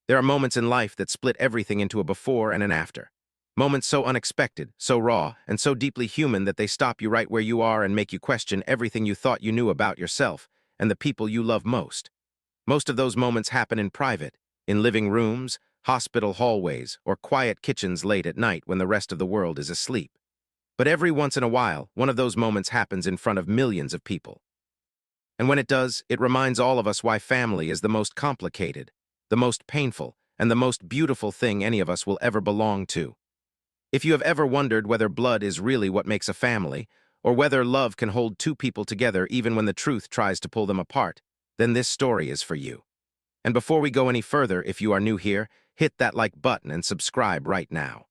There are moments in life that split everything into a before and an after. Moments so unexpected, so raw, and so deeply human that they stop you right where you are and make you question everything you thought you knew about yourself and the people you love most. Most of those moments happen in private, in living rooms, hospital hallways, or quiet kitchens late at night when the rest of the world is asleep. But every once in a while, one of those moments happens in front of millions of people. And when it does, it reminds all of us why family is the most complicated, the most painful, and the most beautiful thing any of us will ever belong to. If you have ever wondered whether blood is really what makes a family, or whether love can hold two people together even when the truth tries to pull them apart, then this story is for you. And before we go any further, if you are new here, hit that like button and subscribe right now.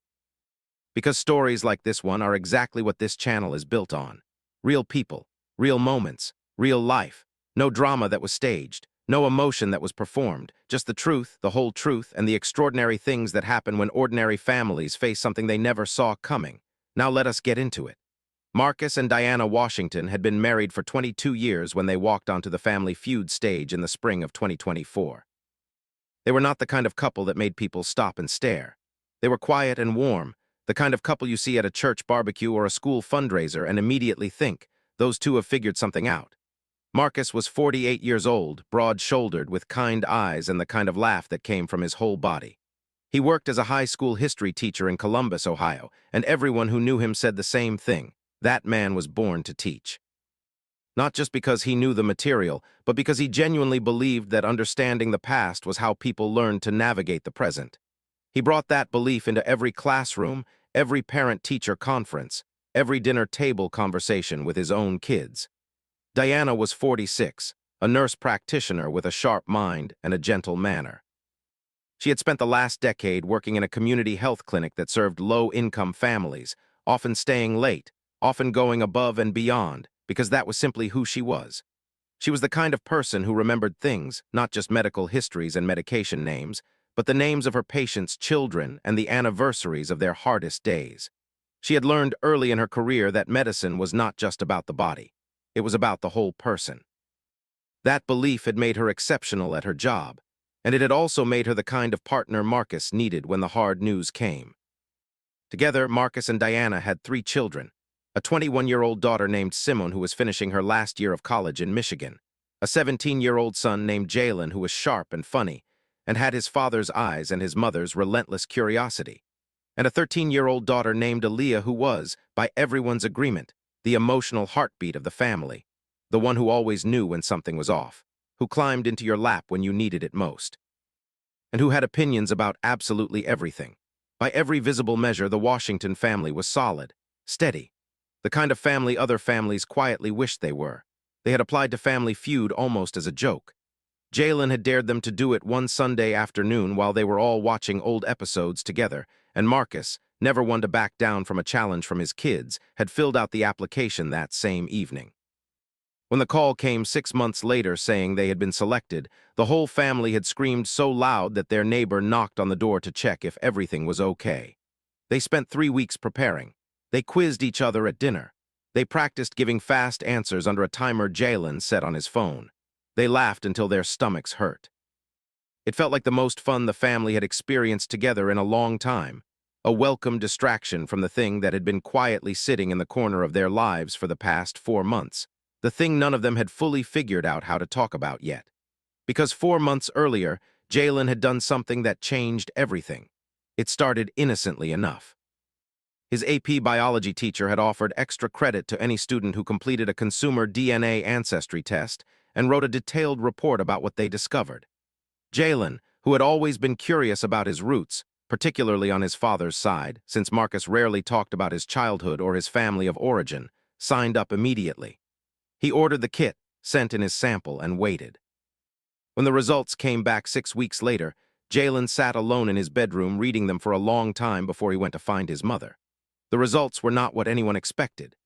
Because stories like this one are exactly what this channel is built on. Real people, real moments, real life. No drama that was staged, no emotion that was performed, just the truth, the whole truth, and the extraordinary things that happen when ordinary families face something they never saw coming. Now let us get into it. Marcus and Diana Washington had been married for 22 years when they walked onto the Family Feud stage in the spring of 2024. They were not the kind of couple that made people stop and stare. They were quiet and warm, the kind of couple you see at a church barbecue or a school fundraiser and immediately think, those two have figured something out. Marcus was 48 years old, broad-shouldered, with kind eyes and the kind of laugh that came from his whole body. He worked as a high school history teacher in Columbus, Ohio, and everyone who knew him said the same thing. That man was born to teach. Not just because he knew the material, but because he genuinely believed that understanding the past was how people learned to navigate the present. He brought that belief into every classroom, every parent-teacher conference, every dinner table conversation with his own kids. Diana was 46, a nurse practitioner with a sharp mind and a gentle manner. She had spent the last decade working in a community health clinic that served low-income families, often staying late, often going above and beyond, because that was simply who she was. She was the kind of person who remembered things, not just medical histories and medication names, but the names of her patients' children and the anniversaries of their hardest days. She had learned early in her career that medicine was not just about the body. It was about the whole person. That belief had made her exceptional at her job, and it had also made her the kind of partner Marcus needed when the hard news came. Together, Marcus and Diana had 3 children, a 21-year-old daughter named Simone who was finishing her last year of college in Michigan, a 17-year-old son named Jalen who was sharp and funny, and had his father's eyes and his mother's relentless curiosity, and a 13-year-old daughter named Aaliyah who was, by everyone's agreement, the emotional heartbeat of the family, the one who always knew when something was off, who climbed into your lap when you needed it most, and who had opinions about absolutely everything. By every visible measure, the Washington family was solid, steady, the kind of family other families quietly wished they were. They had applied to Family Feud almost as a joke. Jalen had dared them to do it one Sunday afternoon while they were all watching old episodes together, and Marcus, never one to back down from a challenge from his kids, had filled out the application that same evening. When the call came 6 months later saying they had been selected, the whole family had screamed so loud that their neighbor knocked on the door to check if everything was okay. They spent 3 weeks preparing. They quizzed each other at dinner. They practiced giving fast answers under a timer Jalen set on his phone. They laughed until their stomachs hurt. It felt like the most fun the family had experienced together in a long time, a welcome distraction from the thing that had been quietly sitting in the corner of their lives for the past 4 months, the thing none of them had fully figured out how to talk about yet. Because 4 months earlier, Jalen had done something that changed everything. It started innocently enough. His AP biology teacher had offered extra credit to any student who completed a consumer DNA ancestry test and wrote a detailed report about what they discovered. Jalen, who had always been curious about his roots, particularly on his father's side, since Marcus rarely talked about his childhood or his family of origin, signed up immediately. He ordered the kit, sent in his sample, and waited. When the results came back 6 weeks later, Jalen sat alone in his bedroom reading them for a long time before he went to find his mother. The results were not what anyone expected.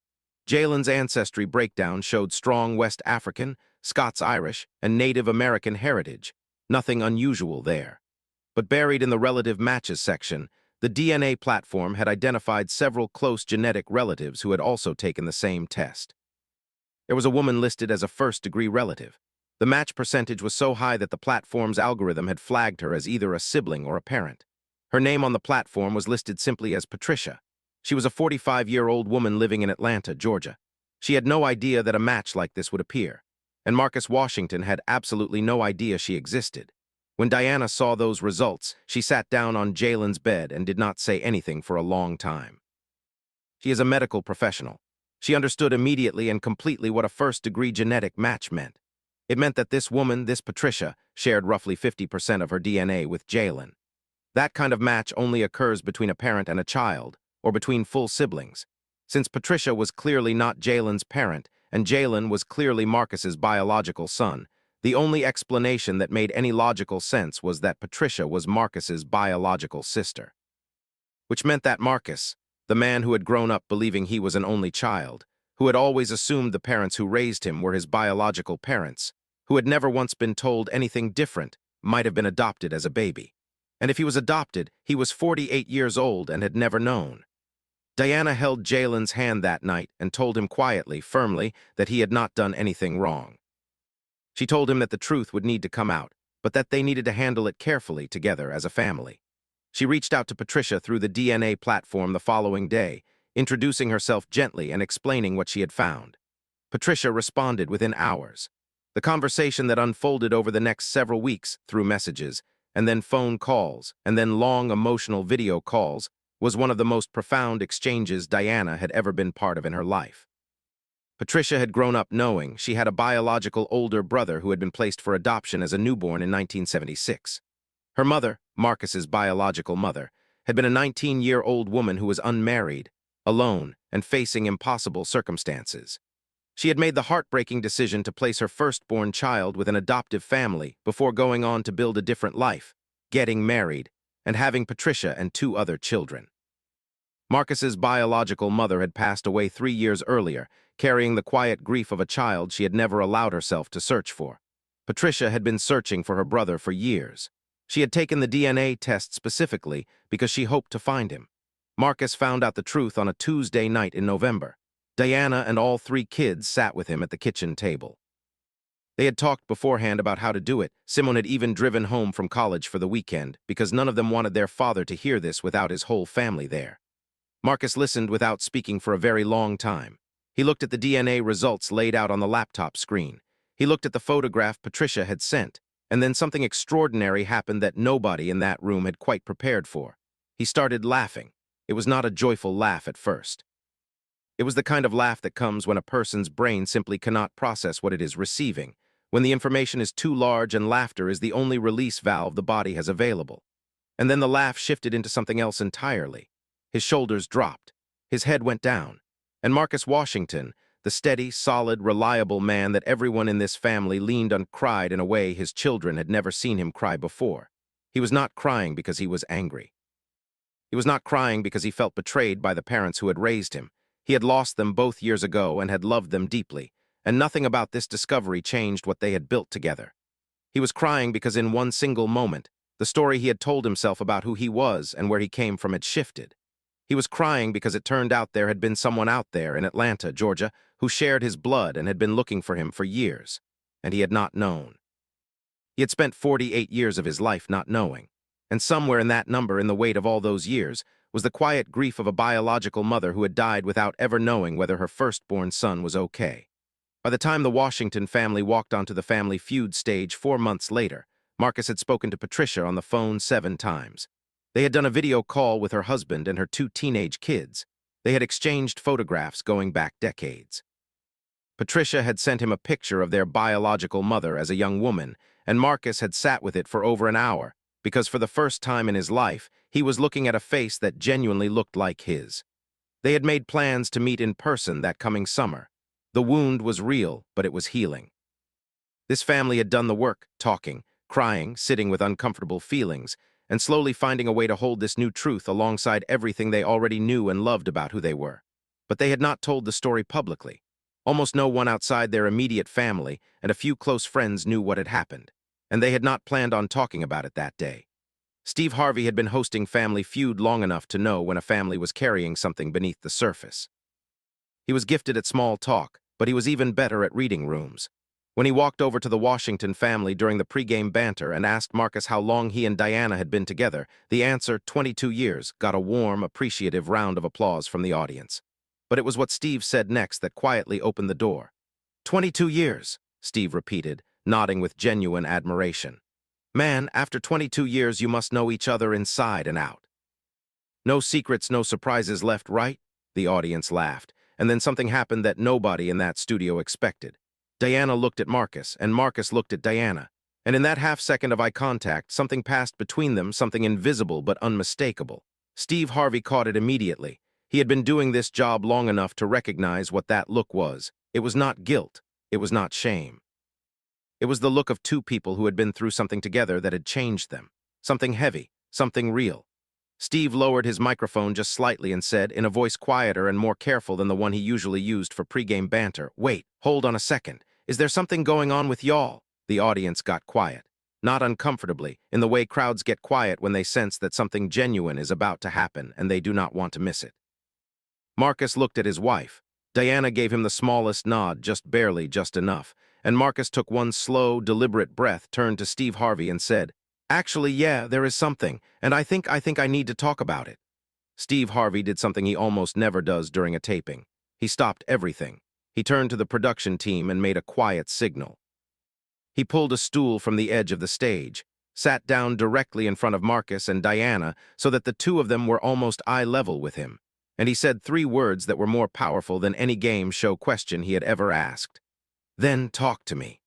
Jalen's ancestry breakdown showed strong West African, Scots-Irish, and Native American heritage, nothing unusual there. But buried in the relative matches section, the DNA platform had identified several close genetic relatives who had also taken the same test. There was a woman listed as a first-degree relative. The match percentage was so high that the platform's algorithm had flagged her as either a sibling or a parent. Her name on the platform was listed simply as Patricia. She was a 45-year-old woman living in Atlanta, Georgia. She had no idea that a match like this would appear, and Marcus Washington had absolutely no idea she existed. When Diana saw those results, she sat down on Jalen's bed and did not say anything for a long time. She is a medical professional. She understood immediately and completely what a first-degree genetic match meant. It meant that this woman, this Patricia, shared roughly 50% of her DNA with Jalen. That kind of match only occurs between a parent and a child, or between full siblings. Since Patricia was clearly not Jalen's parent, and Jalen was clearly Marcus's biological son, the only explanation that made any logical sense was that Patricia was Marcus's biological sister. Which meant that Marcus, the man who had grown up believing he was an only child, who had always assumed the parents who raised him were his biological parents, who had never once been told anything different, might have been adopted as a baby. And if he was adopted, he was 48 years old and had never known. Diana held Jalen's hand that night and told him quietly, firmly, that he had not done anything wrong. She told him that the truth would need to come out, but that they needed to handle it carefully together as a family. She reached out to Patricia through the DNA platform the following day, introducing herself gently and explaining what she had found. Patricia responded within hours. The conversation that unfolded over the next several weeks through messages, and then phone calls, and then long emotional video calls, was one of the most profound exchanges Diana had ever been part of in her life. Patricia had grown up knowing she had a biological older brother who had been placed for adoption as a newborn in 1976. Her mother, Marcus's biological mother, had been a 19-year-old woman who was unmarried, alone, and facing impossible circumstances. She had made the heartbreaking decision to place her firstborn child with an adoptive family before going on to build a different life, getting married, and having Patricia and 2 other children. Marcus's biological mother had passed away 3 years earlier, carrying the quiet grief of a child she had never allowed herself to search for. Patricia had been searching for her brother for years. She had taken the DNA test specifically because she hoped to find him. Marcus found out the truth on a Tuesday night in November. Diana and all 3 kids sat with him at the kitchen table. They had talked beforehand about how to do it. Simone had even driven home from college for the weekend because none of them wanted their father to hear this without his whole family there. Marcus listened without speaking for a very long time. He looked at the DNA results laid out on the laptop screen. He looked at the photograph Patricia had sent, and then something extraordinary happened that nobody in that room had quite prepared for. He started laughing. It was not a joyful laugh at first. It was the kind of laugh that comes when a person's brain simply cannot process what it is receiving, when the information is too large and laughter is the only release valve the body has available. And then the laugh shifted into something else entirely. His shoulders dropped. His head went down. And Marcus Washington, the steady, solid, reliable man that everyone in this family leaned on, cried in a way his children had never seen him cry before. He was not crying because he was angry. He was not crying because he felt betrayed by the parents who had raised him. He had lost them both years ago and had loved them deeply, and nothing about this discovery changed what they had built together. He was crying because in one single moment, the story he had told himself about who he was and where he came from had shifted. He was crying because it turned out there had been someone out there in Atlanta, Georgia, who shared his blood and had been looking for him for years, and he had not known. He had spent 48 years of his life not knowing, and somewhere in that number, in the weight of all those years, was the quiet grief of a biological mother who had died without ever knowing whether her firstborn son was okay. By the time the Washington family walked onto the Family Feud stage 4 months later, Marcus had spoken to Patricia on the phone 7 times. They had done a video call with her husband and her 2 teenage kids. They had exchanged photographs going back decades. Patricia had sent him a picture of their biological mother as a young woman, and Marcus had sat with it for over an hour, because for the first time in his life, he was looking at a face that genuinely looked like his. They had made plans to meet in person that coming summer. The wound was real, but it was healing. This family had done the work, talking, crying, sitting with uncomfortable feelings, and slowly finding a way to hold this new truth alongside everything they already knew and loved about who they were. But they had not told the story publicly. Almost no one outside their immediate family and a few close friends knew what had happened, and they had not planned on talking about it that day. Steve Harvey had been hosting Family Feud long enough to know when a family was carrying something beneath the surface. He was gifted at small talk, but he was even better at reading rooms. When he walked over to the Washington family during the pregame banter and asked Marcus how long he and Diana had been together, the answer, 22 years, got a warm, appreciative round of applause from the audience. But it was what Steve said next that quietly opened the door. 22 years, Steve repeated, nodding with genuine admiration. Man, after 22 years you must know each other inside and out. No secrets, no surprises left, right? The audience laughed, and then something happened that nobody in that studio expected. Diana looked at Marcus, and Marcus looked at Diana. And in that half-second of eye contact, something passed between them, something invisible but unmistakable. Steve Harvey caught it immediately. He had been doing this job long enough to recognize what that look was. It was not guilt. It was not shame. It was the look of two people who had been through something together that had changed them. Something heavy, something real. Steve lowered his microphone just slightly and said, in a voice quieter and more careful than the one he usually used for pregame banter, "Wait, hold on a second. Is there something going on with y'all?" The audience got quiet. Not uncomfortably, in the way crowds get quiet when they sense that something genuine is about to happen and they do not want to miss it. Marcus looked at his wife. Diana gave him the smallest nod, just barely, just enough, and Marcus took one slow, deliberate breath, turned to Steve Harvey and said, "Actually, yeah, there is something, and I think I need to talk about it." Steve Harvey did something he almost never does during a taping. He stopped everything. He turned to the production team and made a quiet signal. He pulled a stool from the edge of the stage, sat down directly in front of Marcus and Diana so that the two of them were almost eye level with him, and he said three words that were more powerful than any game show question he had ever asked. "Then talk to me."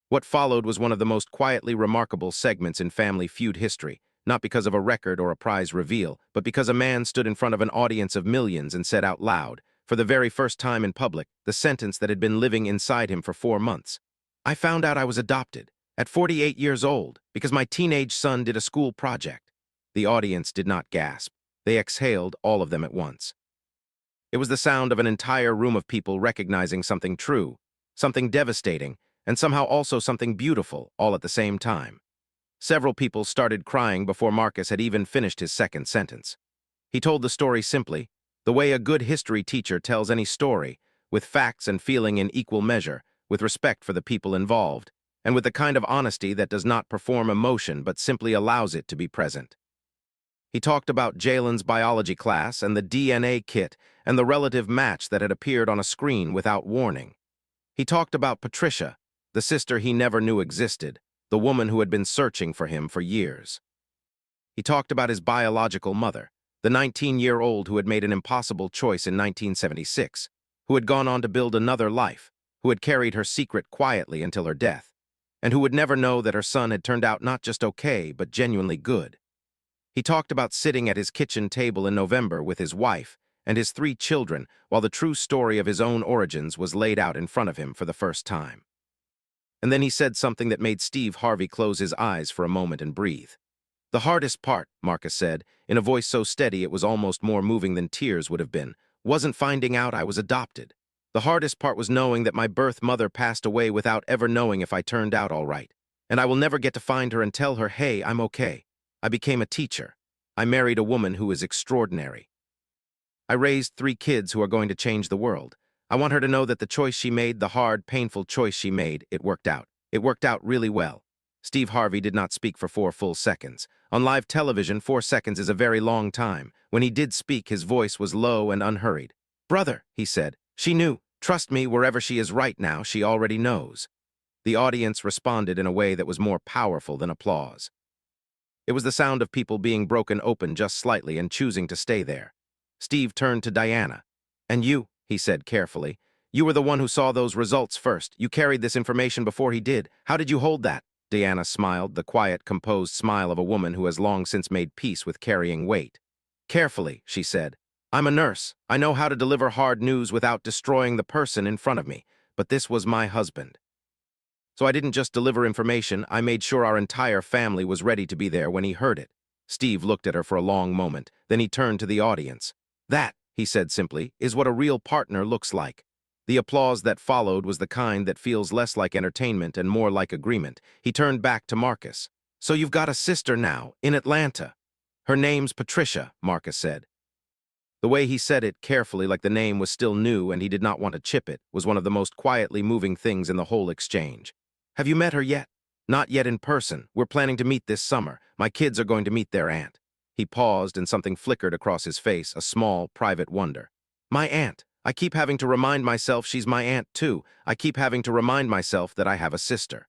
What followed was one of the most quietly remarkable segments in Family Feud history, not because of a record or a prize reveal, but because a man stood in front of an audience of millions and said out loud, for the very first time in public, the sentence that had been living inside him for 4 months. "I found out I was adopted, at 48 years old, because my teenage son did a school project." The audience did not gasp. They exhaled, all of them at once. It was the sound of an entire room of people recognizing something true, something devastating, and somehow also something beautiful, all at the same time. Several people started crying before Marcus had even finished his second sentence. He told the story simply, the way a good history teacher tells any story, with facts and feeling in equal measure, with respect for the people involved, and with the kind of honesty that does not perform emotion but simply allows it to be present. He talked about Jalen's biology class and the DNA kit and the relative match that had appeared on a screen without warning. He talked about Patricia, the sister he never knew existed, the woman who had been searching for him for years. He talked about his biological mother, the 19-year-old who had made an impossible choice in 1976, who had gone on to build another life, who had carried her secret quietly until her death, and who would never know that her son had turned out not just okay, but genuinely good. He talked about sitting at his kitchen table in November with his wife and his 3 children while the true story of his own origins was laid out in front of him for the first time. And then he said something that made Steve Harvey close his eyes for a moment and breathe. "The hardest part," Marcus said, in a voice so steady it was almost more moving than tears would have been, "wasn't finding out I was adopted. The hardest part was knowing that my birth mother passed away without ever knowing if I turned out all right. And I will never get to find her and tell her, hey, I'm okay. I became a teacher. I married a woman who is extraordinary. I raised 3 kids who are going to change the world. I want her to know that the choice she made, the hard, painful choice she made, it worked out. It worked out really well." Steve Harvey did not speak for 4 full seconds. On live television, 4 seconds is a very long time. When he did speak, his voice was low and unhurried. "Brother," he said, "she knew. Trust me, wherever she is right now, she already knows." The audience responded in a way that was more powerful than applause. It was the sound of people being broken open just slightly and choosing to stay there. Steve turned to Diana. "And you," he said carefully, "you were the one who saw those results first. You carried this information before he did. How did you hold that?" Diana smiled, the quiet, composed smile of a woman who has long since made peace with carrying weight. "Carefully," she said. "I'm a nurse. I know how to deliver hard news without destroying the person in front of me. But this was my husband. So I didn't just deliver information, I made sure our entire family was ready to be there when he heard it." Steve looked at her for a long moment, then he turned to the audience. "That," he said simply, "is what a real partner looks like." The applause that followed was the kind that feels less like entertainment and more like agreement. He turned back to Marcus. "So you've got a sister now, in Atlanta." "Her name's Patricia," Marcus said. The way he said it carefully, like the name was still new and he did not want to chip it, was one of the most quietly moving things in the whole exchange. Have you met her yet? Not yet in person. We're planning to meet this summer. My kids are going to meet their aunt. He paused and something flickered across his face, a small, private wonder. My aunt. I keep having to remind myself she's my aunt too. I keep having to remind myself that I have a sister.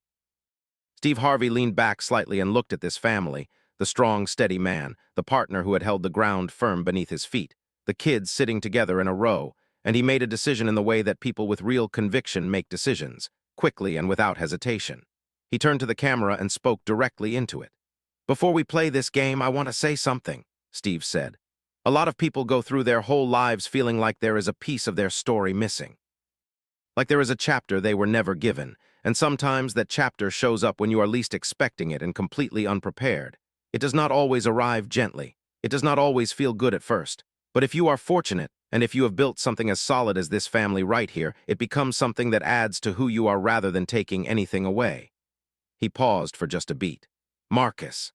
Steve Harvey leaned back slightly and looked at this family, the strong, steady man, the partner who had held the ground firm beneath his feet, the kids sitting together in a row, and he made a decision in the way that people with real conviction make decisions, quickly and without hesitation. He turned to the camera and spoke directly into it. Before we play this game, I want to say something, Steve said. A lot of people go through their whole lives feeling like there is a piece of their story missing. Like there is a chapter they were never given, and sometimes that chapter shows up when you are least expecting it and completely unprepared. It does not always arrive gently. It does not always feel good at first. But if you are fortunate, and if you have built something as solid as this family right here, it becomes something that adds to who you are rather than taking anything away. He paused for just a beat. Marcus.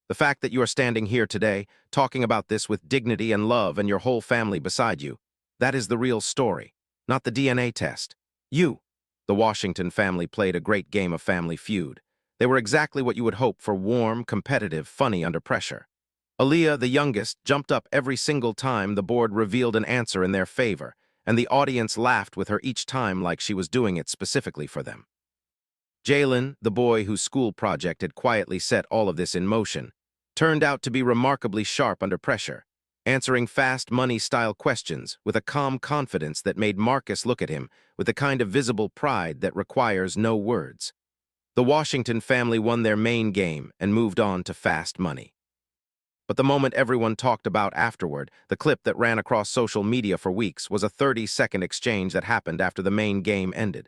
The fact that you are standing here today, talking about this with dignity and love and your whole family beside you, that is the real story, not the DNA test. You. The Washington family played a great game of Family Feud. They were exactly what you would hope for: warm, competitive, funny under pressure. Aaliyah, the youngest, jumped up every single time the board revealed an answer in their favor, and the audience laughed with her each time like she was doing it specifically for them. Jalen, the boy whose school project had quietly set all of this in motion, turned out to be remarkably sharp under pressure, answering fast money-style questions with a calm confidence that made Marcus look at him with the kind of visible pride that requires no words. The Washington family won their main game and moved on to fast money. But the moment everyone talked about afterward, the clip that ran across social media for weeks, was a 30-second exchange that happened after the main game ended.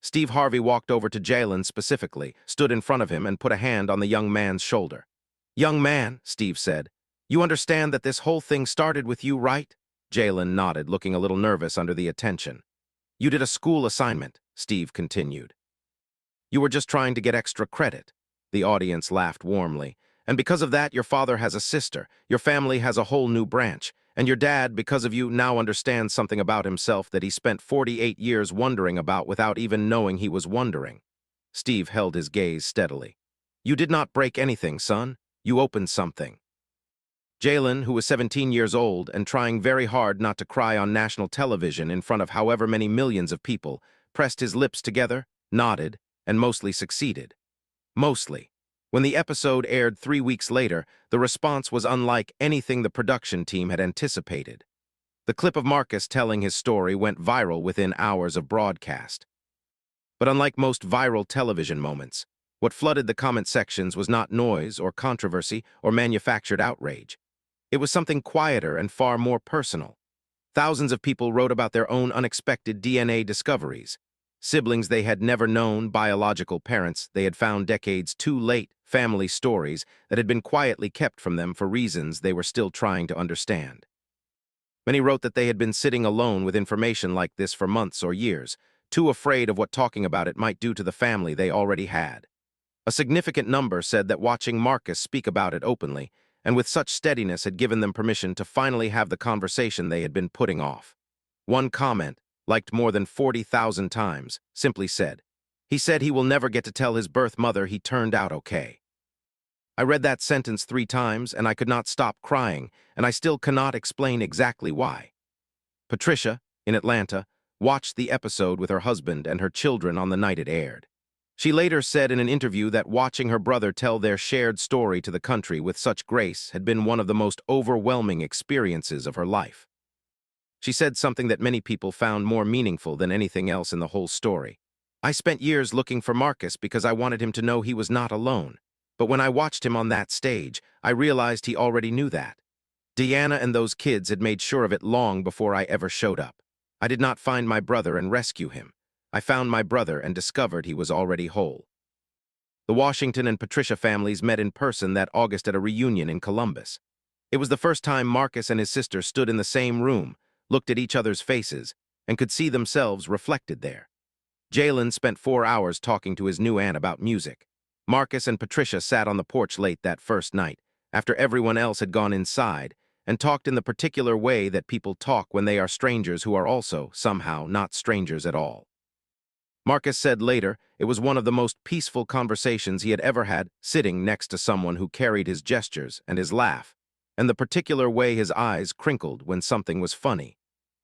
Steve Harvey walked over to Jalen specifically, stood in front of him, and put a hand on the young man's shoulder. Young man, Steve said, you understand that this whole thing started with you, right? Jalen nodded, looking a little nervous under the attention. You did a school assignment, Steve continued. You were just trying to get extra credit. The audience laughed warmly. And because of that, your father has a sister, your family has a whole new branch, and your dad, because of you, now understands something about himself that he spent 48 years wondering about without even knowing he was wondering. Steve held his gaze steadily. You did not break anything, son. You opened something. Jalen, who was 17 years old and trying very hard not to cry on national television in front of however many millions of people, pressed his lips together, nodded, and mostly succeeded. Mostly. When the episode aired 3 weeks later, the response was unlike anything the production team had anticipated. The clip of Marcus telling his story went viral within hours of broadcast. But unlike most viral television moments, what flooded the comment sections was not noise or controversy or manufactured outrage. It was something quieter and far more personal. Thousands of people wrote about their own unexpected DNA discoveries. Siblings they had never known, biological parents they had found decades too late, family stories that had been quietly kept from them for reasons they were still trying to understand. Many wrote that they had been sitting alone with information like this for months or years, too afraid of what talking about it might do to the family they already had. A significant number said that watching Marcus speak about it openly and with such steadiness had given them permission to finally have the conversation they had been putting off. One comment, liked more than 40,000 times, simply said, he said he will never get to tell his birth mother he turned out okay. I read that sentence 3 times and I could not stop crying, and I still cannot explain exactly why. Patricia, in Atlanta, watched the episode with her husband and her children on the night it aired. She later said in an interview that watching her brother tell their shared story to the country with such grace had been one of the most overwhelming experiences of her life. She said something that many people found more meaningful than anything else in the whole story. I spent years looking for Marcus because I wanted him to know he was not alone. But when I watched him on that stage, I realized he already knew that. Deanna and those kids had made sure of it long before I ever showed up. I did not find my brother and rescue him. I found my brother and discovered he was already whole. The Washington and Patricia families met in person that August at a reunion in Columbus. It was the first time Marcus and his sister stood in the same room, looked at each other's faces, and could see themselves reflected there. Jalen spent 4 hours talking to his new aunt about music. Marcus and Patricia sat on the porch late that first night, after everyone else had gone inside, and talked in the particular way that people talk when they are strangers who are also, somehow, not strangers at all. Marcus said later it was one of the most peaceful conversations he had ever had, sitting next to someone who carried his gestures and his laugh, and the particular way his eyes crinkled when something was funny,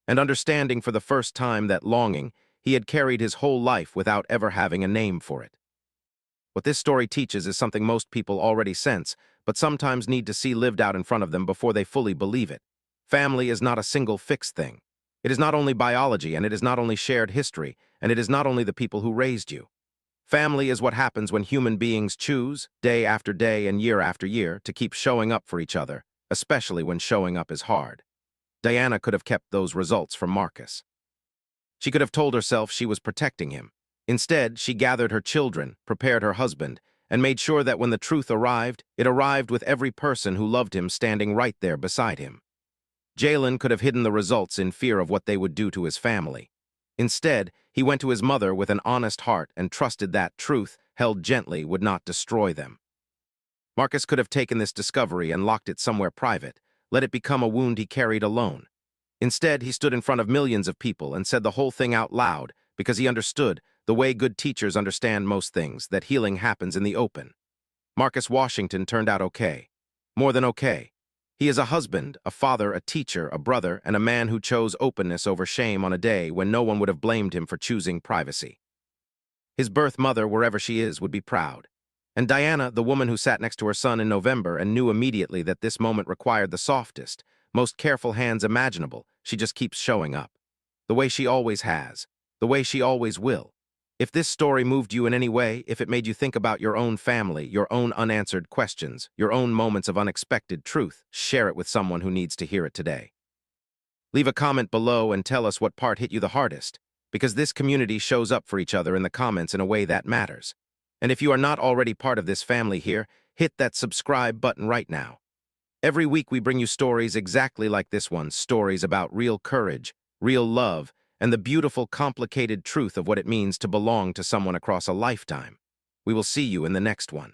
and understanding for the first time that longing he had carried his whole life without ever having a name for it. What this story teaches is something most people already sense, but sometimes need to see lived out in front of them before they fully believe it. Family is not a single fixed thing. It is not only biology, and it is not only shared history, and it is not only the people who raised you. Family is what happens when human beings choose, day after day and year after year, to keep showing up for each other, especially when showing up is hard. Diana could have kept those results from Marcus. She could have told herself she was protecting him. Instead, she gathered her children, prepared her husband, and made sure that when the truth arrived, it arrived with every person who loved him standing right there beside him. Jalen could have hidden the results in fear of what they would do to his family. Instead, he went to his mother with an honest heart and trusted that truth, held gently, would not destroy them. Marcus could have taken this discovery and locked it somewhere private, let it become a wound he carried alone. Instead, he stood in front of millions of people and said the whole thing out loud because he understood, the way good teachers understand most things, that healing happens in the open. Marcus Washington turned out okay. More than okay. He is a husband, a father, a teacher, a brother, and a man who chose openness over shame on a day when no one would have blamed him for choosing privacy. His birth mother, wherever she is, would be proud. And Diana, the woman who sat next to her son in November and knew immediately that this moment required the softest, most careful hands imaginable, she just keeps showing up. The way she always has. The way she always will. If this story moved you in any way, if it made you think about your own family, your own unanswered questions, your own moments of unexpected truth, share it with someone who needs to hear it today. Leave a comment below and tell us what part hit you the hardest, because this community shows up for each other in the comments in a way that matters. And if you are not already part of this family here, hit that subscribe button right now. Every week we bring you stories exactly like this one, stories about real courage, real love, and the beautiful, complicated truth of what it means to belong to someone across a lifetime. We will see you in the next one.